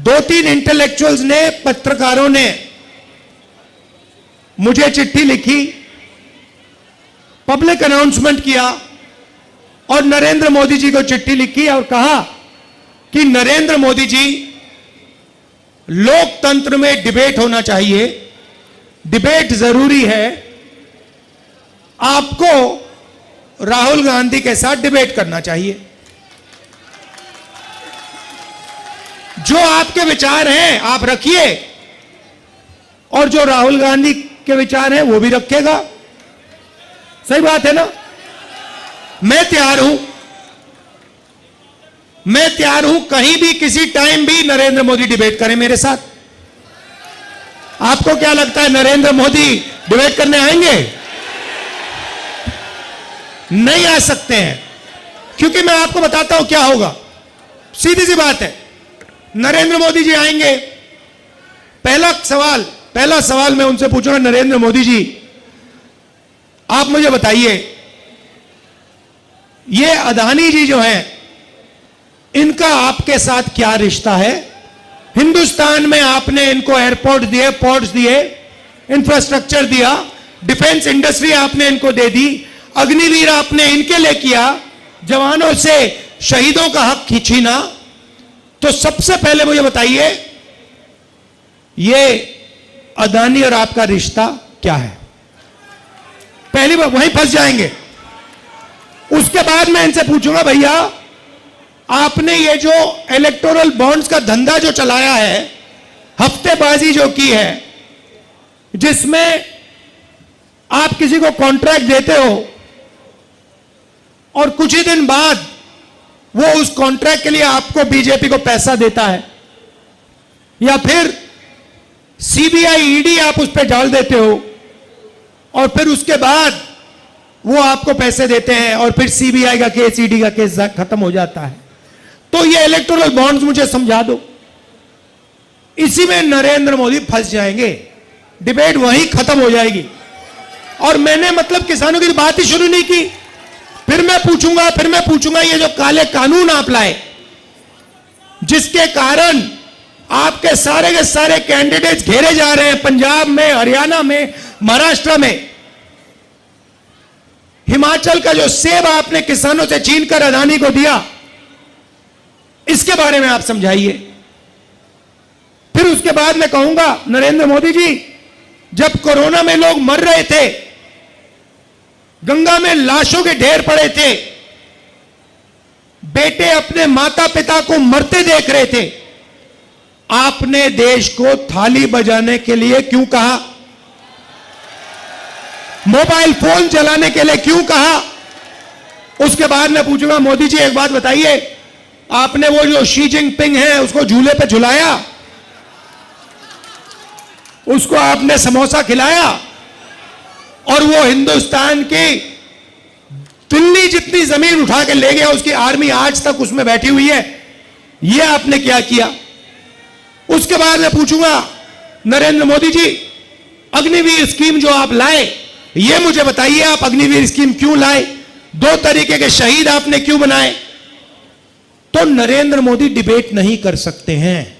2-3 intellectuals ने, पत्रकारों ने मुझे चिट्ठी लिखी, पब्लिक अनाउंसमेंट किया और नरेंद्र मोदी जी को चिट्ठी लिखी और कहा कि नरेंद्र मोदी जी, लोकतंत्र में डिबेट होना चाहिए, डिबेट जरूरी है, आपको राहुल गांधी के साथ डिबेट करना चाहिए। जो आपके विचार हैं आप रखिए और जो राहुल गांधी के विचार हैं वो भी रखेगा। सही बात है ना? मैं तैयार हूं कहीं भी किसी टाइम भी नरेंद्र मोदी डिबेट करें मेरे साथ। आपको क्या लगता है नरेंद्र मोदी डिबेट करने आएंगे? नहीं आ सकते हैं, क्योंकि मैं आपको बताता हूं क्या होगा। सीधी सी बात है, नरेंद्र मोदी जी आएंगे, पहला सवाल मैं उनसे पूछूंगा, नरेंद्र मोदी जी आप मुझे बताइए, ये अदानी जी जो हैं इनका आपके साथ क्या रिश्ता है? हिंदुस्तान में आपने इनको एयरपोर्ट दिए, पोर्ट्स दिए, इंफ्रास्ट्रक्चर दिया, डिफेंस इंडस्ट्री आपने इनको दे दी, अग्निवीर आपने इनके लिए किया, जवानों से शहीदों का हक खींचीना। तो सबसे पहले मुझे बताइए, ये अदानी और आपका रिश्ता क्या है? पहली बार वहीं फंस जाएंगे। उसके बाद मैं इनसे पूछूंगा, भैया आपने ये जो इलेक्टोरल बॉन्ड्स का धंधा जो चलाया है, हफ्तेबाजी जो की है, जिसमें आप किसी को कॉन्ट्रैक्ट देते हो और कुछ ही दिन बाद वो उस कॉन्ट्रैक्ट के लिए आपको बीजेपी को पैसा देता है, या फिर सीबीआई ईडी आप उस पर डाल देते हो और फिर उसके बाद वो आपको पैसे देते हैं और फिर सीबीआई का केस, ईडी का केस खत्म हो जाता है। तो ये इलेक्टोरल बॉन्ड्स मुझे समझा दो। इसी में नरेंद्र मोदी फंस जाएंगे, डिबेट वहीं खत्म हो जाएगी। और मैंने मतलब किसानों की बात ही शुरू नहीं की। फिर मैं पूछूंगा ये जो काले कानून आप लाए, जिसके कारण आपके सारे के सारे कैंडिडेट्स घेरे जा रहे हैं, पंजाब में, हरियाणा में, महाराष्ट्र में, हिमाचल का जो सेब आपने किसानों से छीनकर अदानी को दिया, इसके बारे में आप समझाइए। फिर उसके बाद मैं कहूंगा, नरेंद्र मोदी जी, जब कोरोना में लोग मर रहे थे, गंगा में लाशों के ढेर पड़े थे, बेटे अपने माता पिता को मरते देख रहे थे, आपने देश को थाली बजाने के लिए क्यों कहा? मोबाइल फोन चलाने के लिए क्यों कहा? उसके बाद मैं पूछूंगा, मोदी जी एक बात बताइए, आपने वो जो शी जिनपिंग है उसको झूले पे झुलाया, उसको आपने समोसा खिलाया, और वो हिंदुस्तान की दिल्ली जितनी जमीन उठा के ले गया, उसकी आर्मी आज तक उसमें बैठी हुई है, ये आपने क्या किया? उसके बाद मैं पूछूंगा, नरेंद्र मोदी जी, अग्निवीर स्कीम जो आप लाए, ये मुझे बताइए, आप अग्निवीर स्कीम क्यों लाए? 2 तरीके के शहीद आपने क्यों बनाए? तो नरेंद्र मोदी डिबेट नहीं कर सकते हैं।